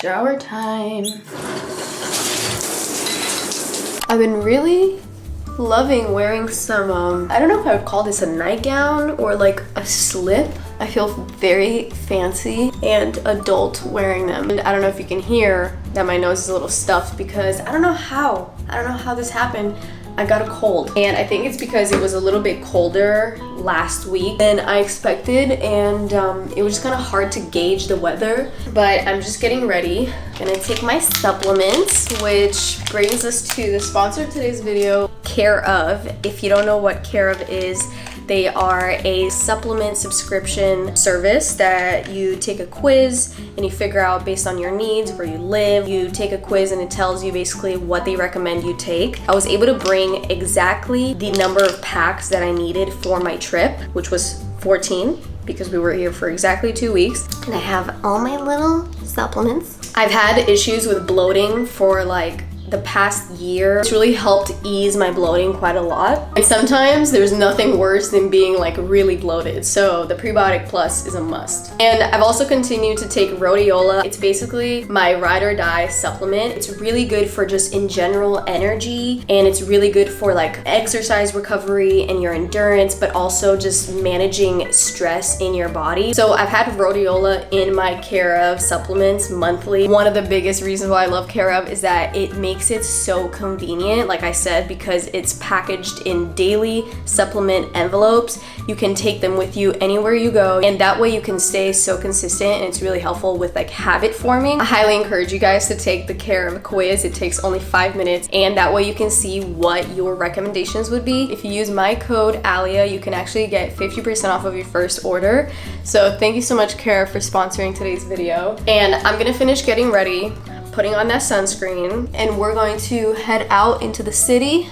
Shower time. I've been really loving wearing some, I don't know if I would call this a nightgown or like a slip. I feel very fancy and adult wearing them. And I don't know if you can hear that my nose is a little stuffed because I don't know how this happened. I got a cold, and I think it's because it was a little bit colder last week than I expected, and it was just kind of hard to gauge the weather. But I'm just getting ready. Gonna take my supplements, which brings us to the sponsor of today's video, Care Of. If you don't know what Care Of is, they are a supplement subscription service that you take a quiz and you figure out based on your needs, where you live. You take a quiz and it tells you basically what they recommend you take. I was able to bring exactly the number of packs that I needed for my trip, which was 14, because we were here for exactly 2 weeks. And I have all my little supplements. I've had issues with bloating for like the past year. It's really helped ease my bloating quite a lot. And sometimes there's nothing worse than being like really bloated. So the Prebiotic Plus is a must. And I've also continued to take rhodiola. It's basically my ride or die supplement. It's really good for just in general energy, and it's really good for like exercise recovery and your endurance, but also just managing stress in your body. So I've had rhodiola in my Care Of supplements monthly. One of the biggest reasons why I love Care Of is that it makes it so convenient, like I said, because it's packaged in daily supplement envelopes. You can take them with you anywhere you go, and that way you can stay so consistent, and it's really helpful with like habit forming. I highly encourage you guys to take the Care Of quiz. It takes only 5 minutes, and that way you can see what your recommendations would be. If you use my code alia, you can actually get 50% off of your first order. So thank you so much, Care Of, for sponsoring today's video. And I'm gonna finish getting ready, putting on that sunscreen, and we're going to head out into the city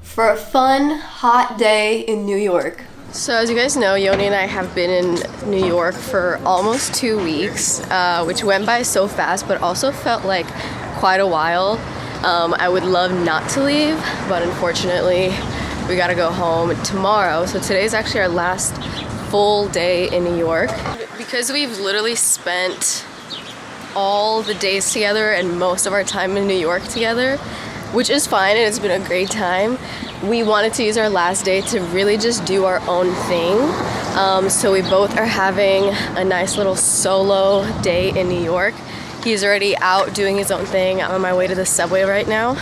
for a fun, hot day in New York. So as you guys know, Yoni and I have been in New York for almost 2 weeks, which went by so fast, but also felt like quite a while. I would love not to leave, but unfortunately, we gotta go home tomorrow. So today's actually our last full day in New York. Because we've literally spent all the days together and most of our time in New York together, which is fine and it's been a great time. We wanted to use our last day to really just do our own thing. So we both are having a nice little solo day in New York. He's already out doing his own thing. I'm on my way to the subway right now.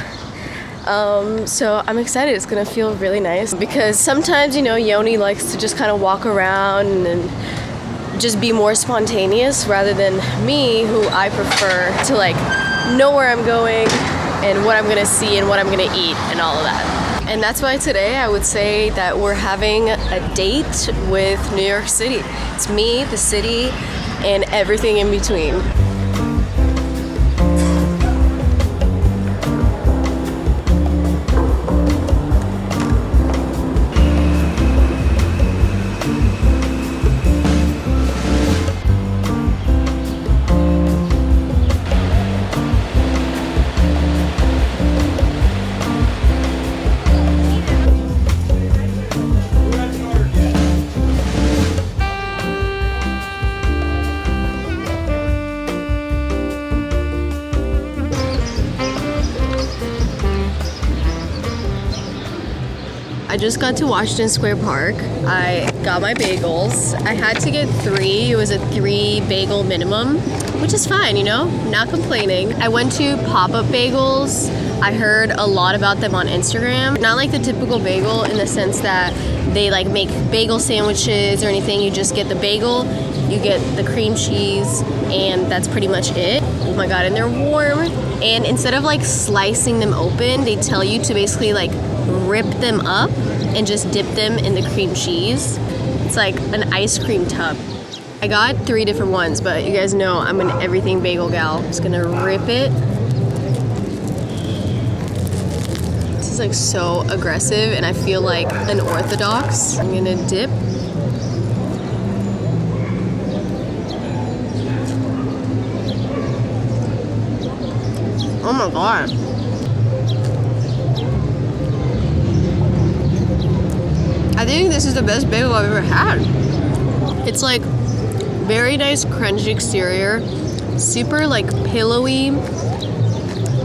So I'm excited. It's gonna feel really nice because sometimes, you know, Yoni likes to just kind of walk around and just be more spontaneous rather than me, who I prefer to like know where I'm going and what I'm gonna see and what I'm gonna eat and all of that. And that's why today I would say that we're having a date with New York City. It's me, the city, and everything in between. I just got to Washington Square Park. I got my bagels. I had to get 3. It was a 3 bagel minimum, which is fine, you know, not complaining. I went to Pop-Up Bagels. I heard a lot about them on Instagram. Not like the typical bagel in the sense that they like make bagel sandwiches or anything. You just get the bagel, you get the cream cheese, and that's pretty much it. Oh my God, and they're warm. And instead of like slicing them open, they tell you to basically like rip them up and just dip them in the cream cheese. It's like an ice cream tub. I got 3 different ones, but you guys know I'm an everything bagel gal. I'm just gonna rip it. This is like so aggressive and I feel like unorthodox. I'm gonna dip. Oh my God. I think this is the best bagel I've ever had. It's like very nice crunchy exterior, super like pillowy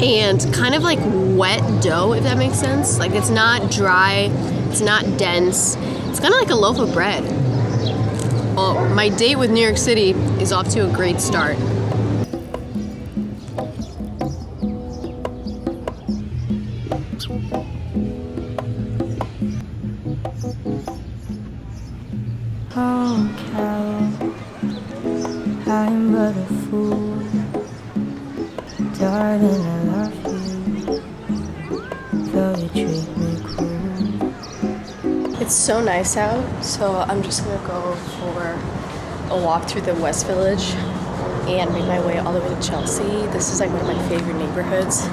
and kind of like wet dough, if that makes sense. Like it's not dry, it's not dense. It's kind of like a loaf of bread. Well, my date with New York City is off to a great start. Oh, Carol, I'm but a fool. Darling, I love you, though you treat me cruel. It's so nice out, so I'm just gonna go for a walk through the West Village and make my way all the way to Chelsea. This is like one of my favorite neighborhoods,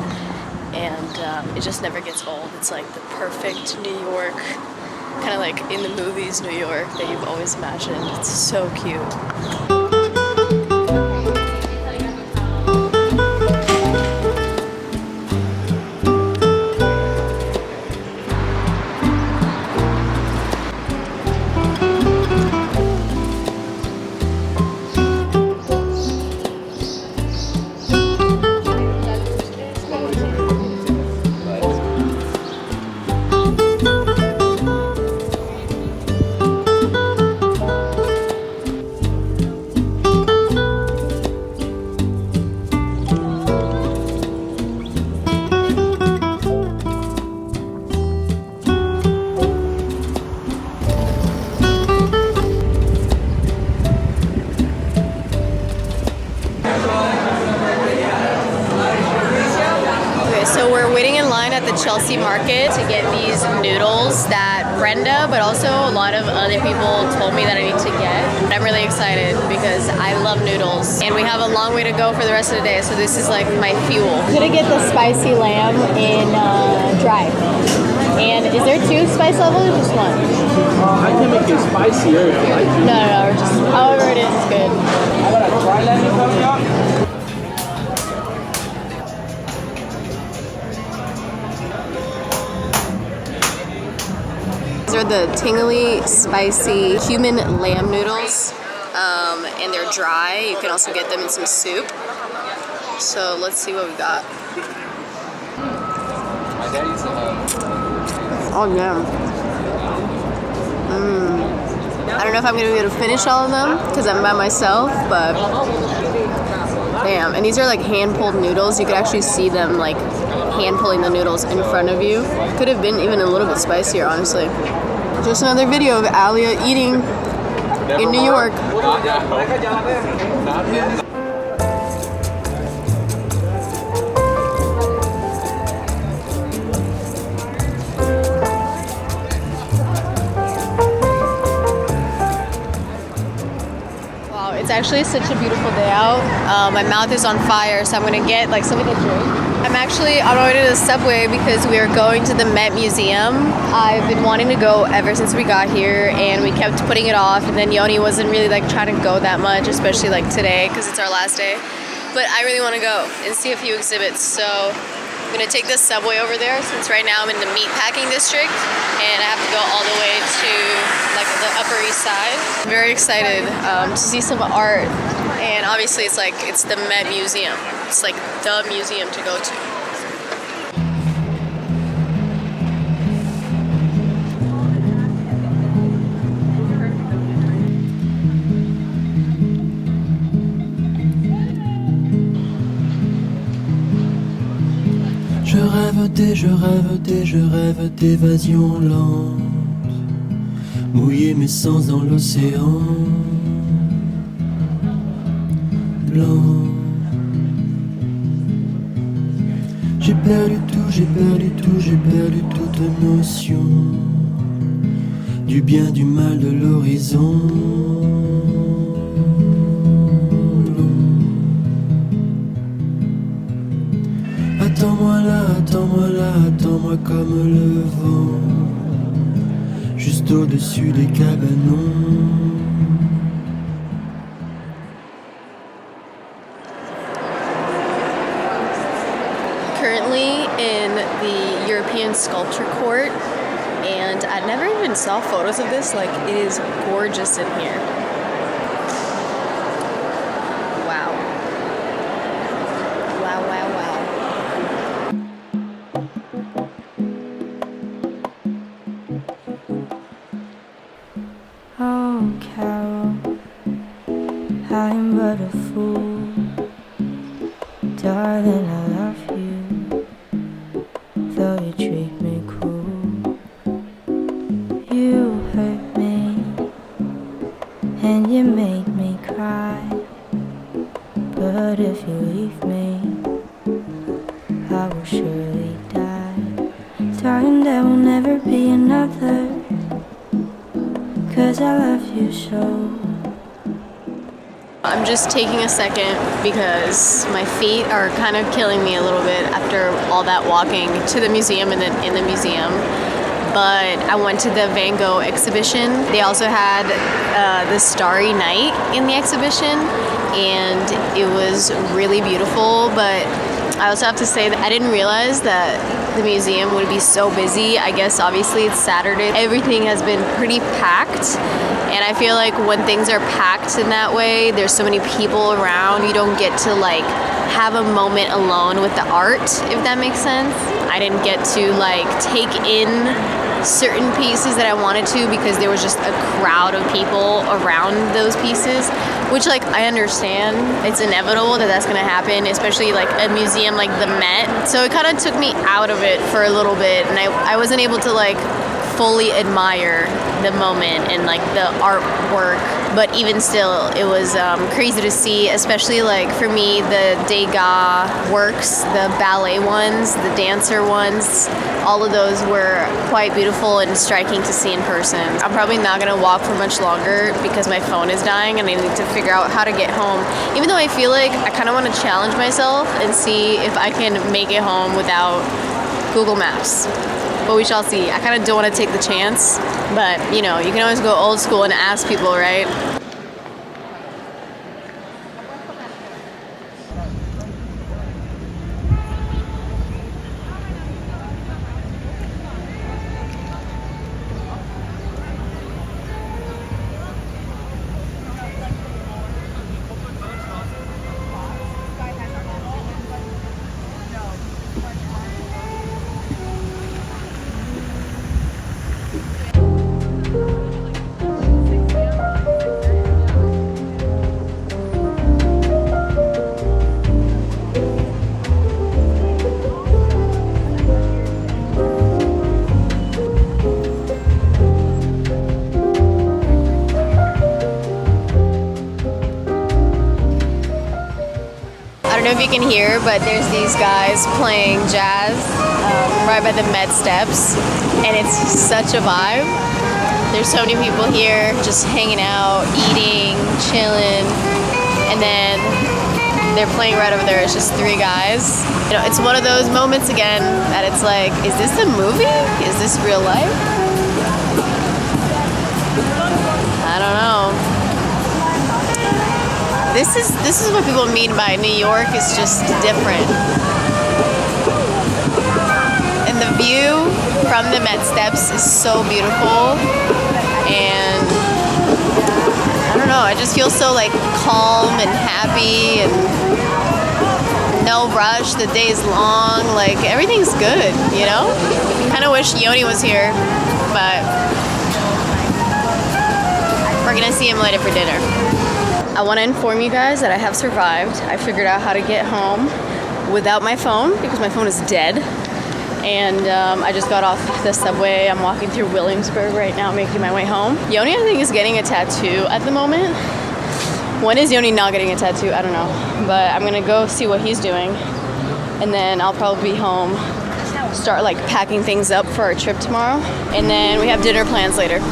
and it just never gets old. It's like the perfect New York, kind of like in the movies New York that you've always imagined. It's so cute. Chelsea market to get these noodles that Brenda, but also a lot of other people told me that I need to get. I'm really excited because I love noodles and we have a long way to go for the rest of the day, so this is like my fuel. I'm gonna get the spicy lamb in dry. And is there 2 spice levels or just 1? I can make it spicier if you like. No, just however it is good. How about a dry lemon coming up? These are the tingly, spicy human lamb noodles, and they're dry. You can also get them in some soup. So let's see what we got. Oh yeah. I don't know if I'm gonna be able to finish all of them because I'm by myself, but damn. And these are like hand-pulled noodles. You could actually see them like hand-pulling the noodles in front of you. Could have been even a little bit spicier, honestly. Just another video of Alia eating in New York. Wow, it's actually such a beautiful day out. My mouth is on fire, so I'm gonna get like something to drink. I'm actually on my way to the subway because we are going to the Met Museum. I've been wanting to go ever since we got here, and we kept putting it off, and then Yoni wasn't really like trying to go that much, especially like today because it's our last day. But I really want to go and see a few exhibits, so I'm gonna take the subway over there since right now I'm in the meatpacking district and I have to go all the way to like the Upper East Side. I'm very excited to see some art, and obviously it's the Met Museum. It's like the museum to go to. Je rêve d'évasion lente, mouiller mes sens dans l'océan blanc. J'ai perdu toute notion du bien, du mal, de l'horizon. Attends-moi comme le vent, juste au-dessus des cabanons. Currently in the European Sculpture Court, and I never even saw photos of this. Like, it is gorgeous in here. Wow. you treat me cruel. You hurt me, and you made me cry. But if you leave me, I will surely die. Darling, there will never be another, 'cause I love you so. I'm just taking a second because my feet are kind of killing me a little bit after all that walking to the museum and then in the museum. But I went to the Van Gogh exhibition. They also had the Starry Night in the exhibition, and it was really beautiful. But I also have to say that I didn't realize that the museum would be so busy. I guess obviously it's Saturday. Everything has been pretty packed. And I feel like when things are packed in that way, there's so many people around, you don't get to like have a moment alone with the art, if that makes sense. I didn't get to like take in certain pieces that I wanted to because there was just a crowd of people around those pieces, which like I understand. It's inevitable that that's gonna happen, especially like a museum like the Met. So it kind of took me out of it for a little bit, and I wasn't able to like fully admire the moment and like the artwork. But even still, it was crazy to see, especially like for me, the Degas works, the ballet ones, the dancer ones, all of those were quite beautiful and striking to see in person. I'm probably not gonna walk for much longer because my phone is dying and I need to figure out how to get home. Even though I feel like I kind of want to challenge myself and see if I can make it home without Google Maps. But we shall see. I kind of don't want to take the chance, but you know, you can always go old school and ask people, right? I don't know if you can hear, but there's these guys playing jazz right by the Met steps, and it's such a vibe. There's so many people here just hanging out, eating, chilling, and then they're playing right over there. It's just three guys. You know, it's one of those moments again that it's like, is this a movie? Is this real life? I don't know. This is what people mean by New York is just different. And the view from the Met Steps is so beautiful, and I don't know, I just feel so like calm and happy and no rush. The day is long, like everything's good, you know? Kind of wish Yoni was here, but we're gonna see him later for dinner. I want to inform you guys that I have survived. I figured out how to get home without my phone because my phone is dead. And I just got off the subway. I'm walking through Williamsburg right now, making my way home. Yoni, I think, is getting a tattoo at the moment. When is Yoni not getting a tattoo? I don't know. But I'm going to go see what he's doing. And then I'll probably be home, start like packing things up for our trip tomorrow. And then we have dinner plans later.